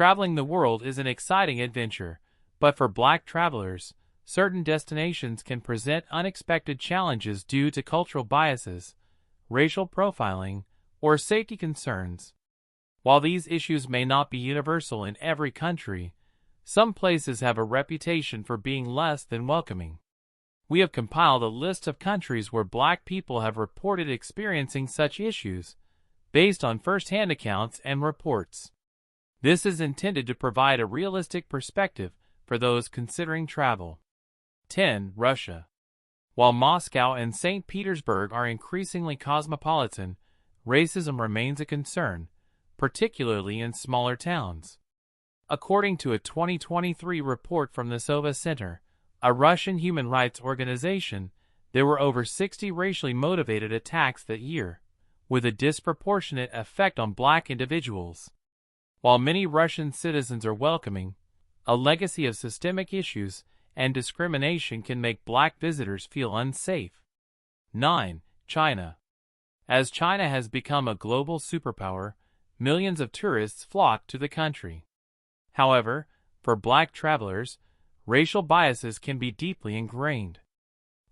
Traveling the world is an exciting adventure, but for Black travelers, certain destinations can present unexpected challenges due to cultural biases, racial profiling, or safety concerns. While these issues may not be universal in every country, some places have a reputation for being less than welcoming. We have compiled a list of countries where Black people have reported experiencing such issues, based on first-hand accounts and reports. This is intended to provide a realistic perspective for those considering travel. 10. Russia. While Moscow and St. Petersburg are increasingly cosmopolitan, racism remains a concern, particularly in smaller towns. According to a 2023 report from the Sova Center, a Russian human rights organization, there were over 60 racially motivated attacks that year, with a disproportionate effect on Black individuals. While many Russian citizens are welcoming, a legacy of systemic issues and discrimination can make Black visitors feel unsafe. 9. China. As China has become a global superpower, millions of tourists flock to the country. However, for Black travelers, racial biases can be deeply ingrained.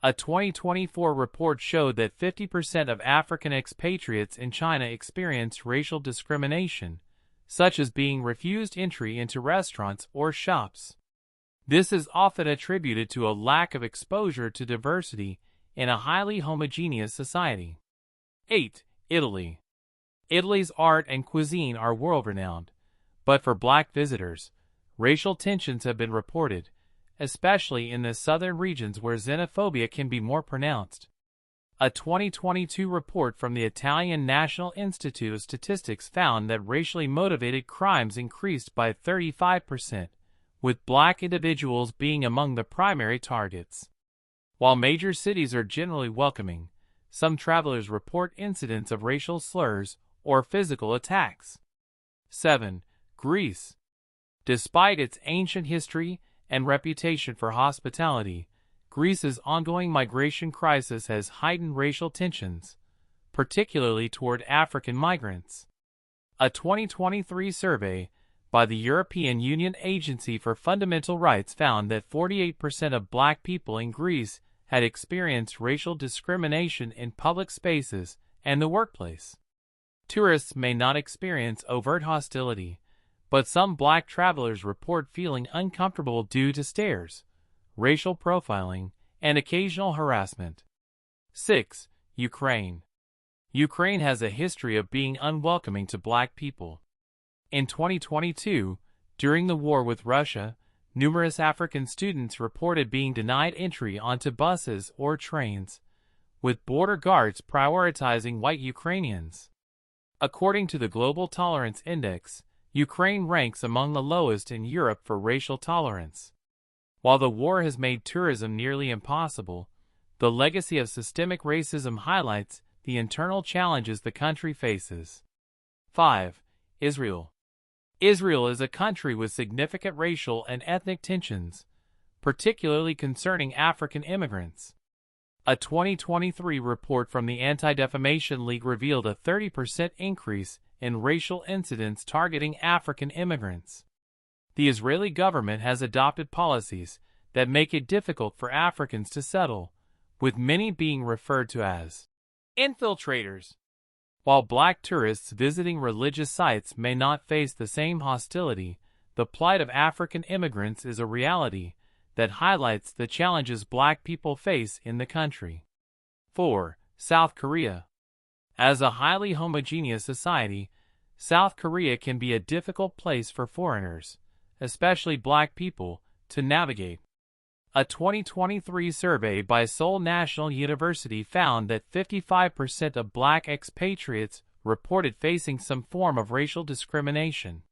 A 2024 report showed that 50% of African expatriates in China experience racial discrimination, such as being refused entry into restaurants or shops. This is often attributed to a lack of exposure to diversity in a highly homogeneous society. 8. Italy. Italy's art and cuisine are world-renowned, but for Black visitors, racial tensions have been reported, especially in the southern regions where xenophobia can be more pronounced. A 2022 report from the Italian National Institute of Statistics found that racially motivated crimes increased by 35%, with Black individuals being among the primary targets. While major cities are generally welcoming, some travelers report incidents of racial slurs or physical attacks. 7. Greece. Despite its ancient history and reputation for hospitality, Greece's ongoing migration crisis has heightened racial tensions, particularly toward African migrants. A 2023 survey by the European Union Agency for Fundamental Rights found that 48% of Black people in Greece had experienced racial discrimination in public spaces and the workplace. Tourists may not experience overt hostility, but some Black travelers report feeling uncomfortable due to stares, racial profiling, and occasional harassment. 6. Ukraine. Ukraine has a history of being unwelcoming to Black people. In 2022, during the war with Russia, numerous African students reported being denied entry onto buses or trains, with border guards prioritizing white Ukrainians. According to the Global Tolerance Index, Ukraine ranks among the lowest in Europe for racial tolerance. While the war has made tourism nearly impossible, the legacy of systemic racism highlights the internal challenges the country faces. 5. Israel. Israel is a country with significant racial and ethnic tensions, particularly concerning African immigrants. A 2023 report from the Anti-Defamation League revealed a 30% increase in racial incidents targeting African immigrants. The Israeli government has adopted policies that make it difficult for Africans to settle, with many being referred to as infiltrators. While Black tourists visiting religious sites may not face the same hostility, the plight of African immigrants is a reality that highlights the challenges Black people face in the country. 4. South Korea. As a highly homogeneous society, South Korea can be a difficult place for foreigners, especially Black people, to navigate. A 2023 survey by Seoul National University found that 55% of Black expatriates reported facing some form of racial discrimination.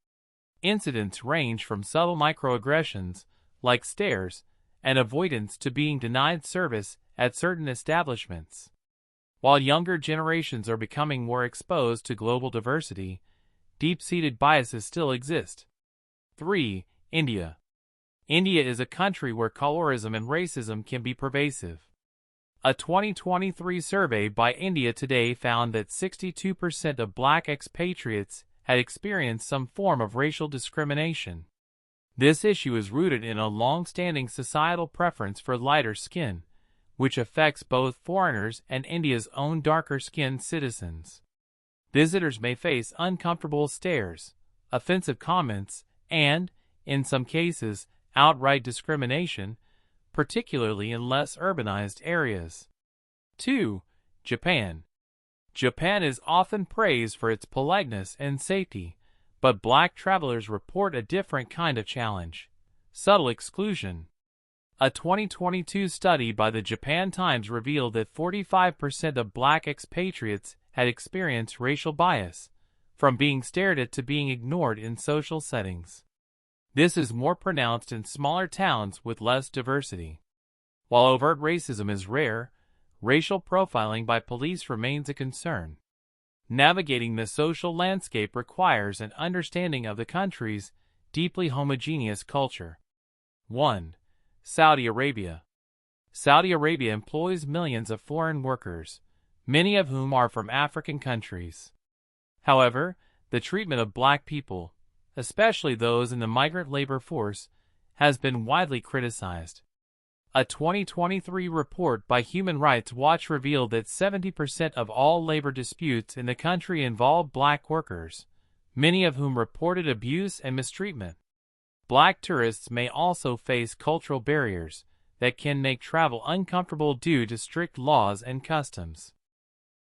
Incidents range from subtle microaggressions, like stares, and avoidance to being denied service at certain establishments. While younger generations are becoming more exposed to global diversity, deep-seated biases still exist. 3. India. India is a country where colorism and racism can be pervasive. A 2023 survey by India Today found that 62% of Black expatriates had experienced some form of racial discrimination. This issue is rooted in a long-standing societal preference for lighter skin, which affects both foreigners and India's own darker-skinned citizens. Visitors may face uncomfortable stares, offensive comments, and, in some cases, outright discrimination, particularly in less urbanized areas. 2. Japan. Japan is often praised for its politeness and safety, but black travelers report a different kind of challenge: subtle exclusion. A 2022 study by the Japan Times revealed that 45% of black expatriates had experienced racial bias, from being stared at to being ignored in social settings. This is more pronounced in smaller towns with less diversity. While overt racism is rare, racial profiling by police remains a concern. Navigating the social landscape requires an understanding of the country's deeply homogeneous culture. 1. Saudi Arabia. Saudi Arabia employs millions of foreign workers, many of whom are from African countries. However, the treatment of black people, especially those in the migrant labor force, has been widely criticized. A 2023 report by Human Rights Watch revealed that 70% of all labor disputes in the country involve black workers, many of whom reported abuse and mistreatment. Black tourists may also face cultural barriers that can make travel uncomfortable due to strict laws and customs.